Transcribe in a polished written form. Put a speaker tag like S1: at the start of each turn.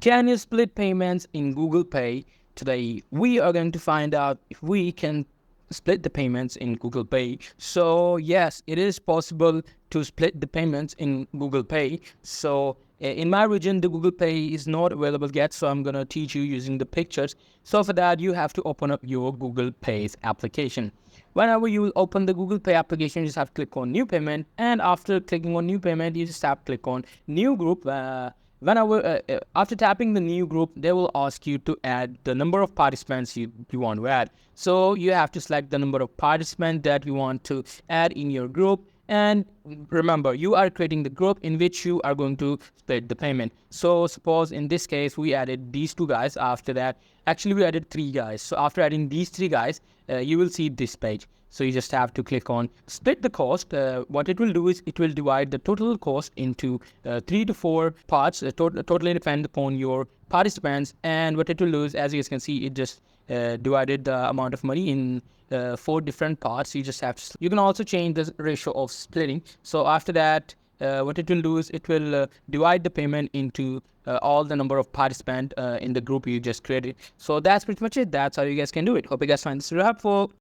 S1: Can you split payments in Google Pay? Today, we are going to find out if we can split the payments in Google Pay. So, yes, it is possible to split the payments in Google Pay. So, in my region, the Google Pay is not available yet. So, I'm going to teach you using the pictures. So, for that, you have to open up your Google Pay's application. Whenever you will open the Google Pay application, you just have to click on new payment. And after clicking on new payment, you just have to click on new group. After tapping the new group, they will ask you to add the number of participants you want to add. So you have to select the number of participants that you want to add in your group. And remember, you are creating the group in which you are going to split the payment. So suppose in this case, we added these two guys. After that, actually we added three guys. So after adding these three guys, you will see this page. So you just have to click on split the cost. What it will do is it will divide the total cost into 3 to 4 parts, totally depend upon your participants. And what it will do is, as you guys can see, it just divided the amount of money in 4 different parts. You just have to, you can also change the ratio of splitting. So after that, what it will do is it will divide the payment into all the number of participants in the group you just created. So that's pretty much it. That's how you guys can do it. Hope you guys find this helpful.